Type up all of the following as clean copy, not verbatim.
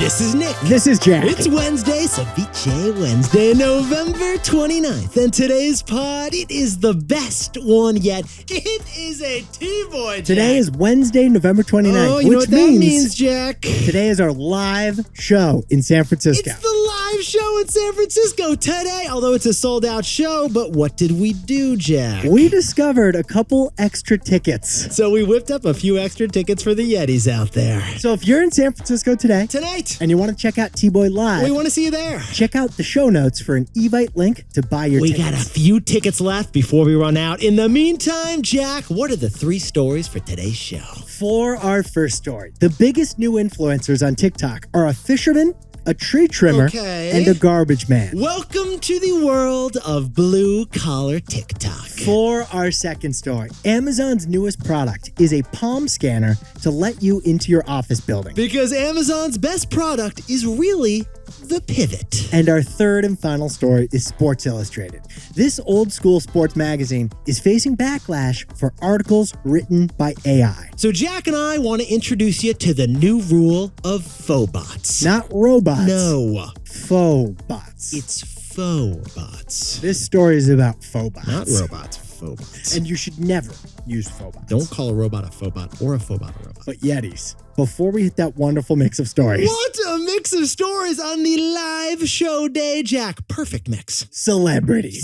This is Nick. This is Jack. It's Wednesday, Ceviche Wednesday, November 29th. And today's pod, it is the best one yet. It is a T-Boy, Jack. Today is Wednesday, November 29th. Oh, you know what that means, Jack? Today is our live show in San Francisco. It's the live show in San Francisco today, although it's a sold-out show. But what did we do, Jack? We discovered a couple extra tickets. So we whipped up a few extra tickets for the Yetis out there. So if you're in San Francisco Tonight, and you want to check out T-Boy Live, we want to see you there. Check out the show notes for an Evite link to buy your tickets. We got a few tickets left before we run out. In the meantime, Jack, what are the 3 stories for today's show? For our first story, the biggest new influencers on TikTok are a fisherman, a tree trimmer, and a garbage man. Welcome to the world of blue-collar TikTok. For our second story, Amazon's newest product is a palm scanner to let you into your office building. Because Amazon's best product is really the pivot. And our third and final story is Sports Illustrated. This old-school sports magazine is facing backlash for articles written by AI. So Jack and I want to introduce you to the new rule of faux-bots. Not robots. No. Faux-bots. It's faux-bots. This story is about faux-bots. Not robots, faux-bots. And you should never use faux-bots. Don't call a robot a faux-bot or a faux-bot a robot. But Yetis, before we hit that wonderful mix of stories. What a mix of stories on the live show day, Jack. Perfect mix. Celebrities.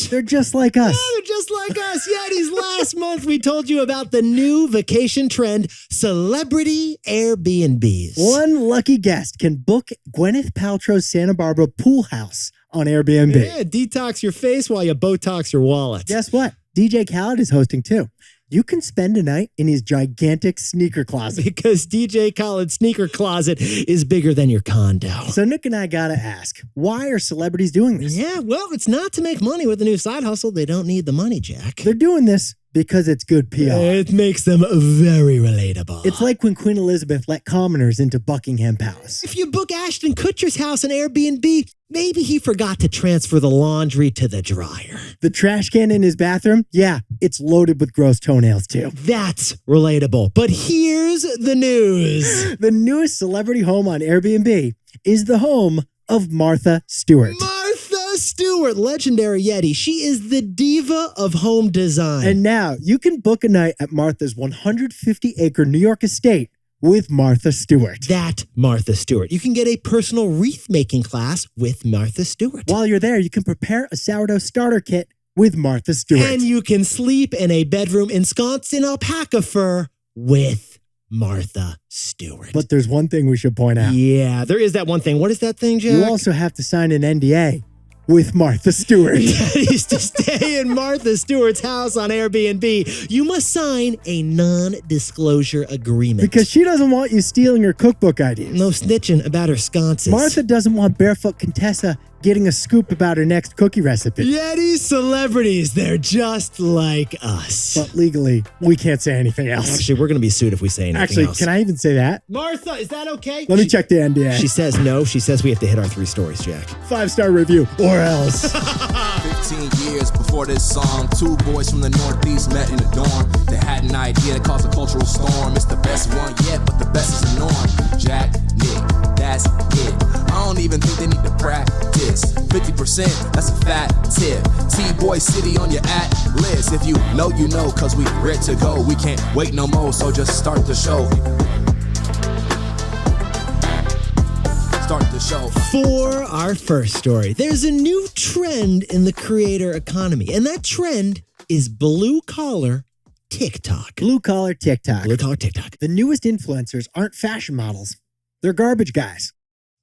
They're just like us. Yeah, they're just like us. Yetis, last month we told you about the new vacation trend, celebrity Airbnbs. One lucky guest can book Gwyneth Paltrow's Santa Barbara pool house on Airbnb. Yeah, detox your face while you Botox your wallet. Guess what? DJ Khaled is hosting too. You can spend a night in his gigantic sneaker closet. Because DJ Khaled's sneaker closet is bigger than your condo. So Nick and I gotta ask, why are celebrities doing this? Yeah, well, it's not to make money with the new side hustle. They don't need the money, Jack. They're doing this because it's good PR. It makes them very relatable. It's like when Queen Elizabeth let commoners into Buckingham Palace. If you book Ashton Kutcher's house on Airbnb, maybe he forgot to transfer the laundry to the dryer. The trash can in his bathroom? Yeah, it's loaded with gross toenails too. That's relatable. But here's the news. The newest celebrity home on Airbnb is the home of Martha Stewart. Martha Stewart, legendary Yeti. She is the diva of home design. And now you can book a night at Martha's 150-acre New York estate with Martha Stewart. That Martha Stewart. You can get a personal wreath-making class with Martha Stewart. While you're there, you can prepare a sourdough starter kit with Martha Stewart. And you can sleep in a bedroom ensconced in alpaca fur with Martha Stewart. But there's one thing we should point out. Yeah, there is that one thing. What is that thing, Jack? You also have to sign an NDA with Martha Stewart. Yetis, to stay in Martha Stewart's house on Airbnb, you must sign a non-disclosure agreement. Because she doesn't want you stealing her cookbook ideas. No snitching about her sconces. Martha doesn't want Barefoot Contessa getting a scoop about her next cookie recipe. Yetis, celebrities, they're just like us. But legally, we can't say anything else. Actually, we're going to be sued if we say anything Actually, else. can I even say that? Martha, is that okay? Let me check the NDA. She says no. She says we have to hit our 3 stories, Jack. 5-star review, or else. 15 years before this song, 2 boys from the Northeast met in a dorm. They had an idea that caused a cultural storm. It's the best one yet, but the best is the norm. Jack, Nick, that's it. I don't even think they need to practice. 50%, that's a fat tip. T-Boy City on your at-list. If you know, you know, cause we ready to go. We can't wait no more, so just start the show. Start the show. For our first story, there's a new trend in the creator economy, and that trend is blue-collar TikTok. Blue-collar TikTok. Blue-collar TikTok. The newest influencers aren't fashion models. They're garbage guys.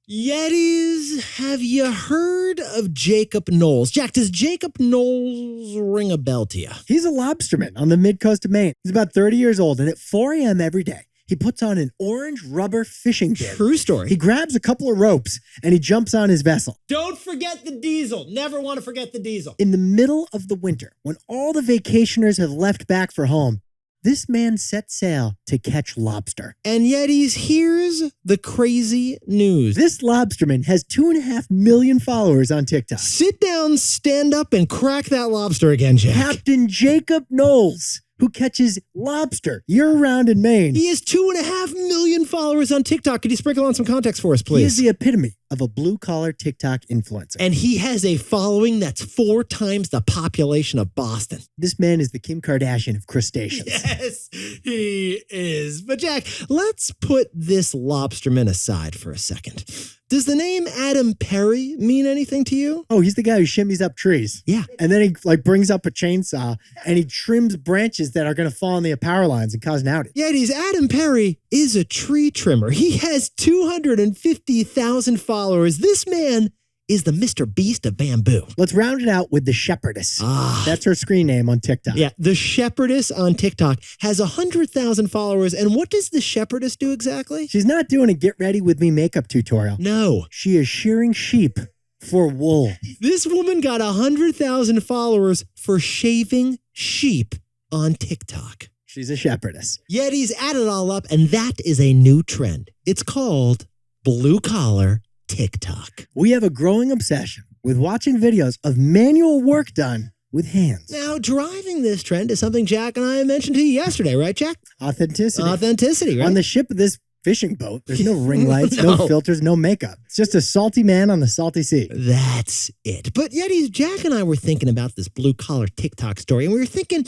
Yetis, have you heard of Jacob Knowles? Jack, does Jacob Knowles ring a bell to you? He's a lobsterman on the mid-coast of Maine. He's about 30 years old, and at 4 a.m. every day, he puts on an orange rubber fishing bib. True story. He grabs a couple of ropes, and he jumps on his vessel. Don't forget the diesel. Never want to forget the diesel. In the middle of the winter, when all the vacationers have left back for home, this man set sail to catch lobster. And Yetis, here's the crazy news. This lobsterman has 2.5 million followers on TikTok. Sit down, stand up, and crack that lobster again, Jack. Captain Jacob Knowles who catches lobster year-round in Maine. He has 2.5 million followers on TikTok. Could you sprinkle on some context for us, please? He is the epitome of a blue-collar TikTok influencer. And he has a following that's 4 times the population of Boston. This man is the Kim Kardashian of crustaceans. Yes, he is. But Jack, let's put this lobsterman aside for a second. Does the name Adam Perry mean anything to you? Oh, he's the guy who shimmies up trees. Yeah. And then he brings up a chainsaw and he trims branches that are going to fall on the power lines and cause an outage. Yeah, Adam Perry is a tree trimmer. He has 250,000 followers. This man is the Mr. Beast of bamboo. Let's round it out with the Shepherdess. Ah. That's her screen name on TikTok. Yeah, the Shepherdess on TikTok has 100,000 followers. And what does the Shepherdess do exactly? She's not doing a get ready with me makeup tutorial. No. She is shearing sheep for wool. This woman got 100,000 followers for shaving sheep on TikTok. She's a shepherdess. Yeti's add it all up, and that is a new trend. It's called blue collar TikTok. We have a growing obsession with watching videos of manual work done with hands. Now, driving this trend is something Jack and I mentioned to you yesterday, right, Jack? Authenticity. Authenticity, right? On the ship of this fishing boat, there's no ring lights, no filters, no makeup. It's just a salty man on the salty sea. That's it. But Yetis, Jack and I were thinking about this blue collar TikTok story, and we were thinking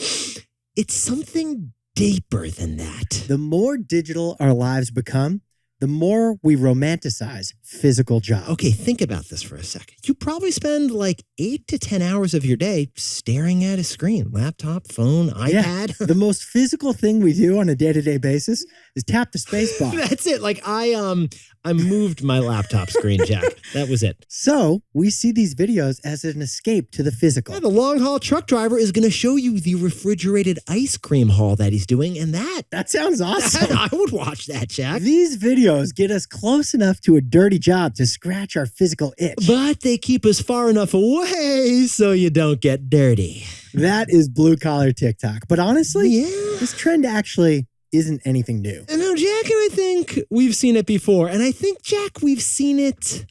it's something deeper than that. The more digital our lives become, the more we romanticize physical jobs. Okay, think about this for a second. You probably spend like 8 to 10 hours of your day staring at a screen, laptop, phone, iPad. Yeah. The most physical thing we do on a day-to-day basis is tap the space bar. That's it. Like I moved my laptop screen, Jack. That was it. So we see these videos as an escape to the physical. Yeah, the long haul truck driver is going to show you the refrigerated ice cream haul that he's doing, and that sounds awesome. I would watch that, Jack. These videos get us close enough to a dirty job to scratch our physical itch. But they keep us far enough away so you don't get dirty. That is blue collar TikTok. But honestly, this trend actually isn't anything new. I know, Jack and I think we've seen it before. And I think, Jack, we've seen it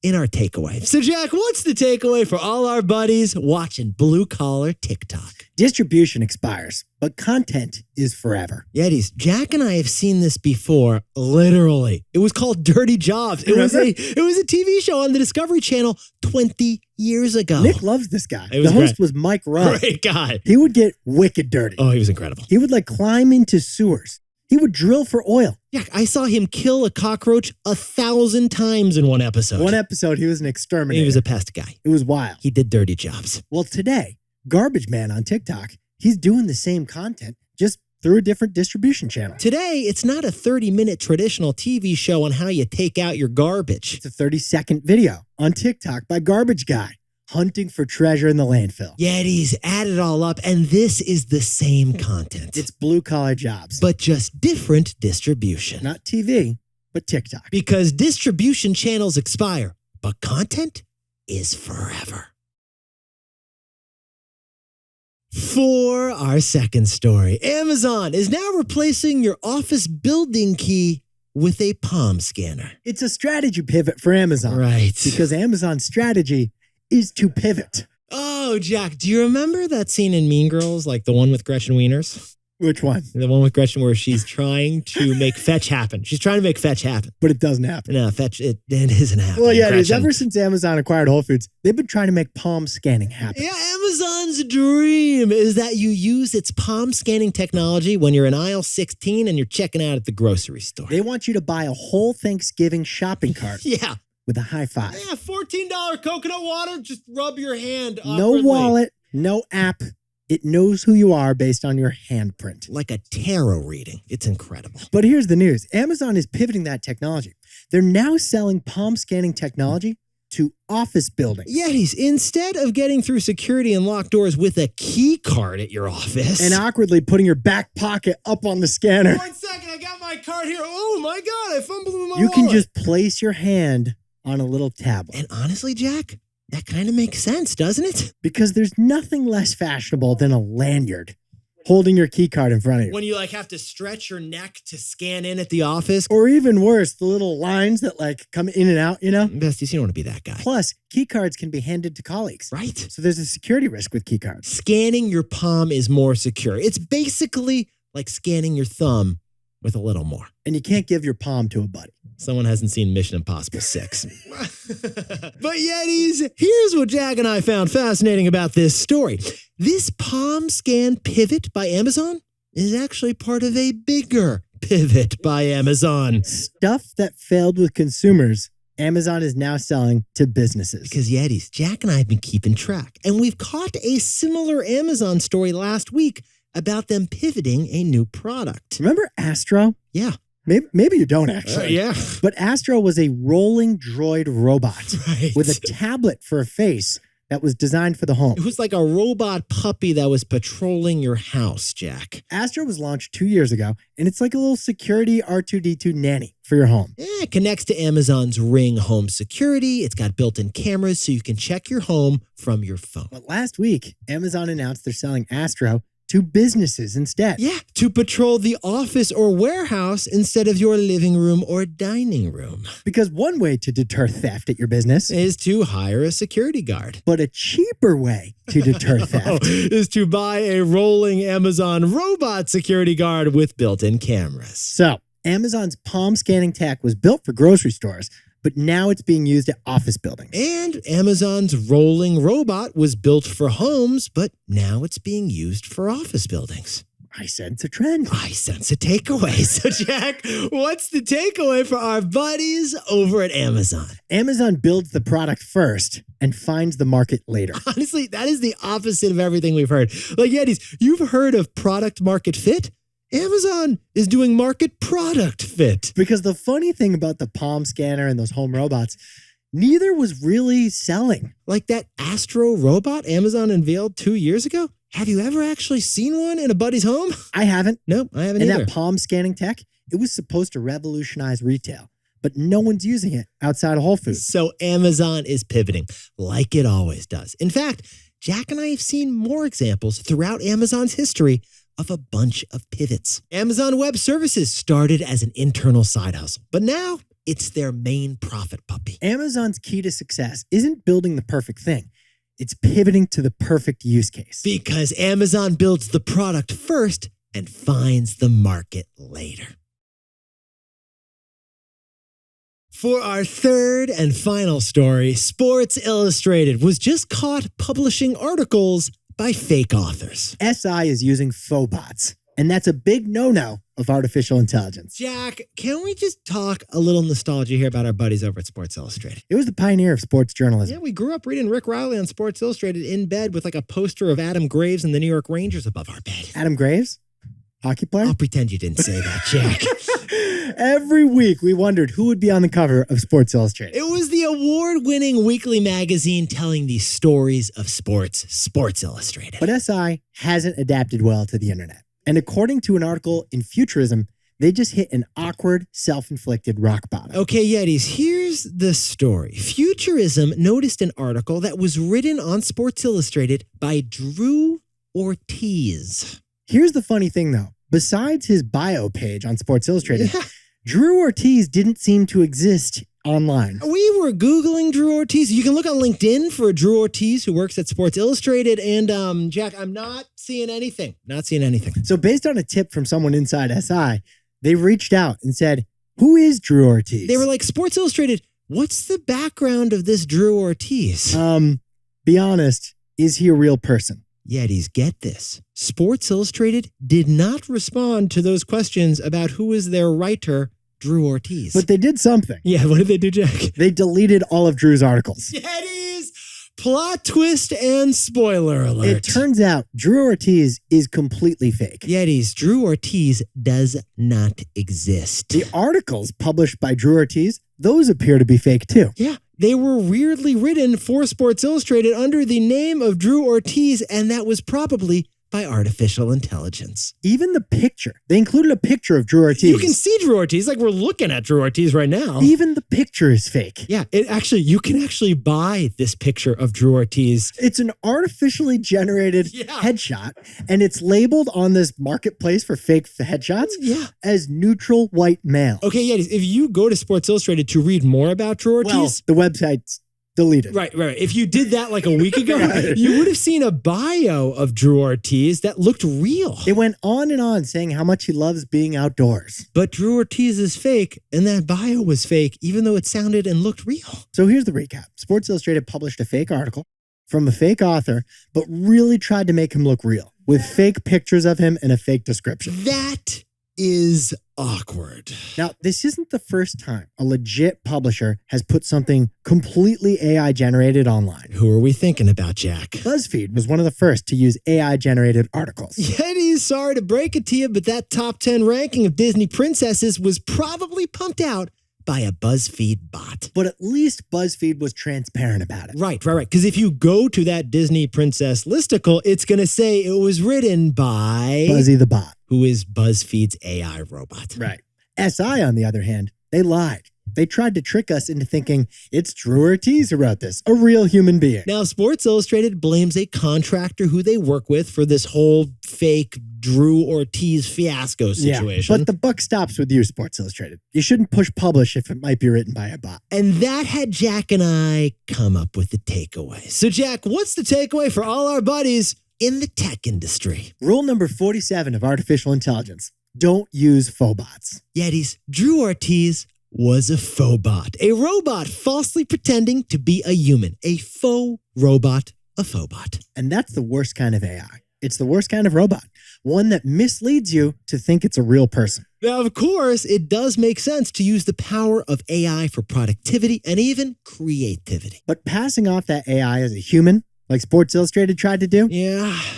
in our takeaway. So, Jack, what's the takeaway for all our buddies watching blue collar TikTok? Distribution expires, but content is forever. Yetis, Jack and I have seen this before, literally. It was called Dirty Jobs. It was a TV show on the Discovery Channel 20 years ago. Nick loves this guy. The host was Mike Rudd. Great guy. He would get wicked dirty. Oh, he was incredible. He would climb into sewers. He would drill for oil. Yeah, I saw him kill a cockroach 1,000 times in one episode. One episode, he was an exterminator. He was a pest guy. It was wild. He did dirty jobs. Well, today, Garbage Man on TikTok, he's doing the same content, just through a different distribution channel. Today, it's not a 30-minute traditional TV show on how you take out your garbage. It's a 30-second video on TikTok by Garbage Guy, hunting for treasure in the landfill. Yetis, add it all up, and this is the same content. It's blue-collar jobs. But just different distribution. Not TV, but TikTok. Because distribution channels expire, but content is forever. For our second story, Amazon is now replacing your office building key with a palm scanner. It's a strategy pivot for Amazon. Right. Because Amazon's strategy is to pivot. Oh, Jack, do you remember that scene in Mean Girls, like the one with Gretchen Wieners? Which one? The one with Gretchen where she's trying to make fetch happen. She's trying to make fetch happen. But it doesn't happen. No, fetch, it isn't happening. Well, yeah, it is. Gretchen. Ever since Amazon acquired Whole Foods, they've been trying to make palm scanning happen. Yeah, Amazon's dream is that you use its palm scanning technology when you're in aisle 16 and you're checking out at the grocery store. They want you to buy a whole Thanksgiving shopping cart. Yeah. With a high five. Yeah, $14 coconut water, just rub your hand No awkwardly. wallet, no app. It knows who you are based on your handprint. Like a tarot reading. It's incredible. But here's the news. Amazon is pivoting that technology. They're now selling palm scanning technology to office buildings. Yetis, instead of getting through security and locked doors with a key card at your office. And awkwardly putting your back pocket up on the scanner. 1 second, I got my card here. Oh my God, I fumbled with my You can wallet. just place your hand on a little tablet. And honestly, Jack, that kind of makes sense, doesn't it? Because there's nothing less fashionable than a lanyard. holding your key card in front of you. When you have to stretch your neck to scan in at the office. Or even worse, the little lines that come in and out, Besties, you don't want to be that guy. Plus, key cards can be handed to colleagues. Right. So there's a security risk with key cards. Scanning your palm is more secure. It's basically like scanning your thumb with a little more. And you can't give your palm to a buddy. Someone hasn't seen Mission Impossible 6. But Yetis, here's what Jack and I found fascinating about this story. This palm scan pivot by Amazon is actually part of a bigger pivot by Amazon. Stuff that failed with consumers, Amazon is now selling to businesses. Because Yetis, Jack and I have been keeping track, and we've caught a similar Amazon story last week about them pivoting a new product. Remember Astro? Yeah. Maybe you don't actually. Yeah. But Astro was a rolling droid robot Right. with a tablet for a face that was designed for the home. It was like a robot puppy that was patrolling your house, Jack. Astro was launched 2 years ago, and it's like a little security R2-D2 nanny for your home. It connects to Amazon's Ring home security. It's got built-in cameras so you can check your home from your phone. But last week, Amazon announced they're selling Astro to businesses instead. Yeah, to patrol the office or warehouse instead of your living room or dining room. Because one way to deter theft at your business Is to hire a security guard. but a cheaper way to deter theft Is to buy a rolling Amazon robot security guard with built-in cameras. So, Amazon's palm scanning tech was built for grocery stores, but now it's being used at office buildings. And Amazon's rolling robot was built for homes, but now it's being used for office buildings. I sense a trend. I sense a takeaway. So, Jack, what's the takeaway for our buddies over at Amazon? Amazon builds the product first and finds the market later. Honestly, that is the opposite of everything we've heard. Like, Yetis, you've heard of product market fit? Amazon is doing market product fit. Because the funny thing about the palm scanner and those home robots, neither was really selling. Like that Astro robot Amazon unveiled 2 years ago? Have you ever actually seen one in a buddy's home? I haven't. Nope, I haven't And either. that palm scanning tech, it was supposed to revolutionize retail, but no one's using it outside of Whole Foods. So Amazon is pivoting like it always does. In fact, Jack and I have seen more examples throughout Amazon's history of a bunch of pivots. Amazon Web Services started as an internal side hustle, but now it's their main profit puppy. Amazon's key to success isn't building the perfect thing. It's pivoting to the perfect use case. Because Amazon builds the product first and finds the market later. For our third and final story, Sports Illustrated was just caught publishing articles by fake authors. SI is using faux-bots, and that's a big no-no of artificial intelligence. Jack, can we just talk a little nostalgia here about our buddies over at Sports Illustrated? It was the pioneer of sports journalism. Yeah, we grew up reading Rick Riley on Sports Illustrated in bed with like a poster of Adam Graves and the New York Rangers above our bed. Adam Graves, hockey player? I'll pretend you didn't say that, Jack. Every week we wondered who would be on the cover of Sports Illustrated. It was the award-winning weekly magazine telling the stories of sports, Sports Illustrated. But SI hasn't adapted well to the internet. And according to an article in Futurism, they just hit an awkward, self-inflicted rock bottom. Okay, Yetis, here's the story. Futurism noticed an article that was written on Sports Illustrated by Drew Ortiz. Here's the funny thing, though. Besides his bio page on Sports Illustrated, Yeah. Drew Ortiz didn't seem to exist online. We were Googling Drew Ortiz. You can look on LinkedIn for Drew Ortiz, who works at Sports Illustrated. And Jack, I'm not seeing anything. Not seeing anything. So based on a tip from someone inside SI, they reached out and said, who is Drew Ortiz? They were like, Sports Illustrated, what's the background of this Drew Ortiz? Be honest, is he a real person? Yetis, get this. Sports Illustrated did not respond to those questions about who is their writer, Drew Ortiz. But they did something. Yeah, what did they do, Jack? They deleted all of Drew's articles. Yetis, plot twist and spoiler alert. It turns out Drew Ortiz is completely fake. Yetis, Drew Ortiz does not exist. The articles published by Drew Ortiz, those appear to be fake too. Yeah, they were weirdly written for Sports Illustrated under the name of Drew Ortiz, and that was probably by artificial intelligence. Even the picture. They included a picture of Drew Ortiz. You can see Drew Ortiz, like we're looking at Drew Ortiz right now. Even the picture is fake. Yeah, you can actually buy this picture of Drew Ortiz. It's an artificially generated headshot, and it's labeled on this marketplace for fake headshots as neutral white male. Okay, yeah, if you go to Sports Illustrated to read more about Drew Ortiz... Well, the website's deleted. Right. If you did that like a week ago, you would have seen a bio of Drew Ortiz that looked real. It went on and on saying how much he loves being outdoors. But Drew Ortiz is fake, and that bio was fake, even though it sounded and looked real. So here's the recap. Sports Illustrated published a fake article from a fake author, but really tried to make him look real with fake pictures of him and a fake description. That is awkward. Now, this isn't the first time a legit publisher has put something completely AI generated online. Who are we thinking about, Jack? BuzzFeed was one of the first to use AI generated articles. Yetis, sorry to break it to you, but that top 10 ranking of Disney princesses was probably pumped out by a BuzzFeed bot. But at least BuzzFeed was transparent about it. Right. Because if you go to that Disney princess listicle, it's going to say it was written by... Buzzy the bot. Who is BuzzFeed's AI robot. Right. SI, on the other hand, they lied. They tried to trick us into thinking it's Drew Ortiz who wrote this, a real human being. Now, Sports Illustrated blames a contractor who they work with for this whole fake Drew Ortiz fiasco situation. Yeah, but the buck stops with you, Sports Illustrated. You shouldn't push publish if it might be written by a bot. And that had Jack and I come up with the takeaway. So, Jack, what's the takeaway for all our buddies in the tech industry? Rule number 47 of artificial intelligence. Don't use faux bots. Yetis, Drew Ortiz was a faux bot, a robot falsely pretending to be a human, a faux robot, a faux bot. And that's the worst kind of AI. It's the worst kind of robot, one that misleads you to think it's a real person. Now, of course, it does make sense to use the power of AI for productivity and even creativity. But passing off that AI as a human, like Sports Illustrated tried to do,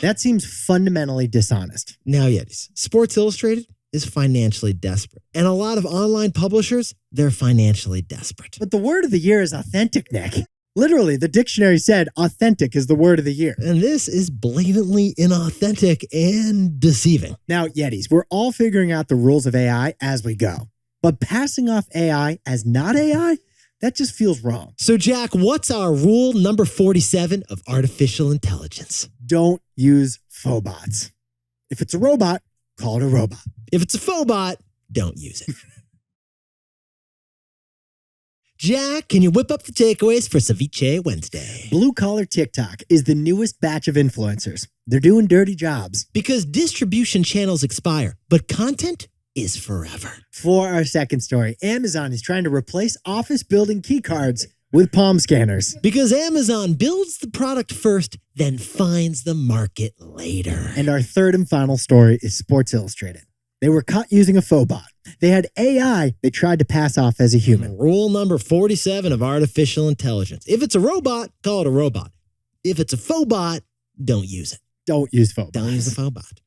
that seems fundamentally dishonest. Now, Yetis, Sports Illustrated is financially desperate. And a lot of online publishers, they're financially desperate. But the word of the year is authentic, Nick. Literally, the dictionary said authentic is the word of the year. And this is blatantly inauthentic and deceiving. Now, Yetis, we're all figuring out the rules of AI as we go. But passing off AI as not AI, that just feels wrong. So, Jack, what's our rule number 47 of artificial intelligence? Don't use faux bots. If it's a robot, call it a robot. If it's a faux bot, don't use it. Jack, can you whip up the takeaways for Ceviche Wednesday? Blue Collar TikTok is the newest batch of influencers. They're doing dirty jobs. Because distribution channels expire, but content is forever. For our second story, Amazon is trying to replace office building key cards with palm scanners. Because Amazon builds the product first, then finds the market later. And our third and final story is Sports Illustrated. They were caught using a faux bot. They had AI they tried to pass off as a human. Rule number 47 of artificial intelligence. If it's a robot, call it a robot. If it's a faux bot, don't use it. Don't use faux bots. Don't use the faux bot.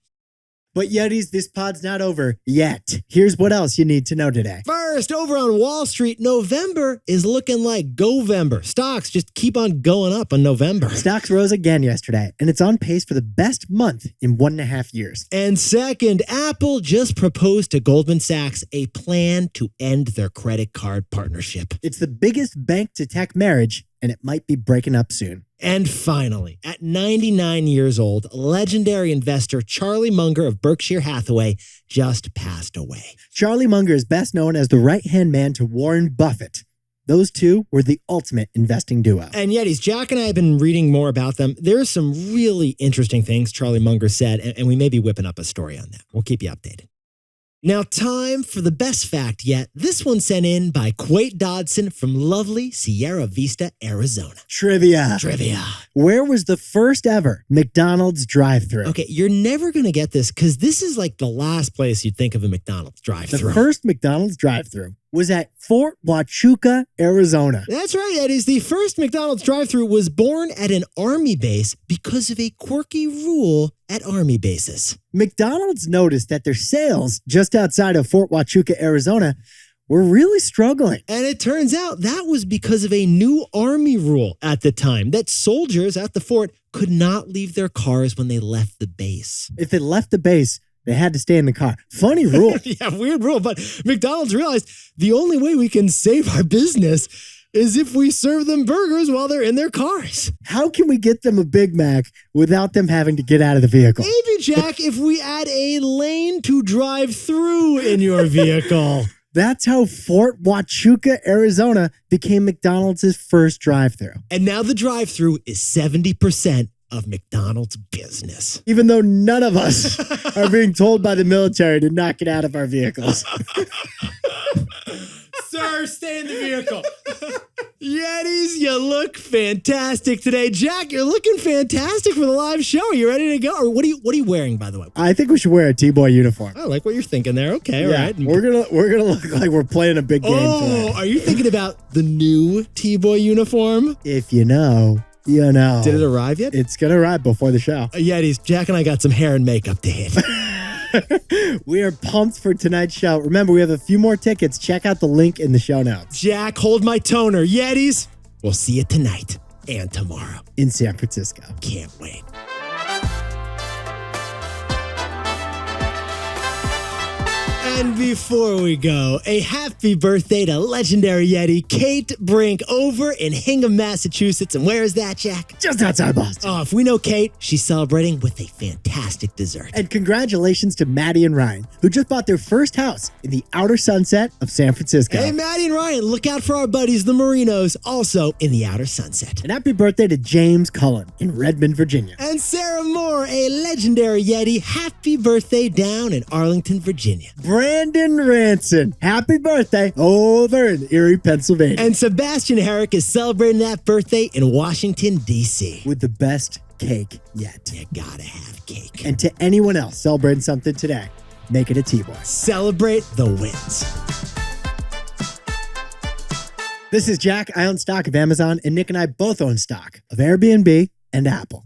But Yetis, this pod's not over yet. Here's what else you need to know today. First, over on Wall Street, November is looking like Govember. Stocks just keep on going up in November. Stocks rose again yesterday, and it's on pace for the best month in 1.5 years. And second, Apple just proposed to Goldman Sachs a plan to end their credit card partnership. It's the biggest bank-to-tech marriage, and it might be breaking up soon. And finally, at 99 years old, legendary investor Charlie Munger of Berkshire Hathaway just passed away. Charlie Munger is best known as the right-hand man to Warren Buffett. Those two were the ultimate investing duo. And Yetis, Jack and I have been reading more about them. There's some really interesting things Charlie Munger said, and we may be whipping up a story on that. We'll keep you updated. Now, time for the best fact yet. This one sent in by Quate Dodson from lovely Sierra Vista, Arizona. Trivia. Where was the first ever McDonald's drive-thru? Okay, you're never going to get this because this is like the last place you'd think of a McDonald's drive-thru. The first McDonald's drive-thru was at Fort Huachuca, Arizona. That's right, Eddie. The first McDonald's drive-thru was born at an Army base because of a quirky rule at Army bases. McDonald's noticed that their sales just outside of Fort Huachuca, Arizona, were really struggling. And it turns out that was because of a new army rule at the time that soldiers at the fort could not leave their cars when they left the base. If they left the base, they had to stay in the car. Funny rule. Yeah, weird rule. But McDonald's realized the only way we can save our business is if we serve them burgers while they're in their cars. How can we get them a Big Mac without them having to get out of the vehicle? Maybe, Jack, if we add a lane to drive through in your vehicle. That's how Fort Huachuca, Arizona became McDonald's first drive-thru. And now the drive-thru is 70% of McDonald's business. Even though none of us are being told by the military to not get out of our vehicles. Sir, stay in the vehicle. Yetis, you look fantastic today. Jack, you're looking fantastic for the live show. Are you ready to go? Or what are you wearing, by the way? I think we should wear a T-Boy uniform. I like what you're thinking there. Okay, all right. We're gonna look like we're playing a big game today. Are you thinking about the new T-Boy uniform? If you know, you know. Did it arrive yet? It's gonna arrive before the show. Yetis, Jack and I got some hair and makeup to hit. We are pumped for tonight's show. Remember, we have a few more tickets. Check out the link in the show notes. Jack, hold my toner. Yetis, we'll see you tonight and tomorrow in San Francisco. Can't wait. And before we go, a happy birthday to legendary Yeti Kate Brink over in Hingham, Massachusetts. And where is that, Jack? Just outside Boston. Oh, if we know Kate, she's celebrating with a fantastic dessert. And congratulations to Maddie and Ryan, who just bought their first house in the outer sunset of San Francisco. Hey, Maddie and Ryan, look out for our buddies, the Marinos, also in the outer sunset. And happy birthday to James Cullen in Redmond, Virginia. And Sarah Moore, a legendary Yeti, happy birthday down in Arlington, Virginia. Brandon Ranson, happy birthday over in Erie, Pennsylvania. And Sebastian Herrick is celebrating that birthday in Washington, D.C. with the best cake yet. You gotta have cake. And to anyone else celebrating something today, make it a T-Boy. Celebrate the wins. This is Jack. I own stock of Amazon, and Nick and I both own stock of Airbnb and Apple.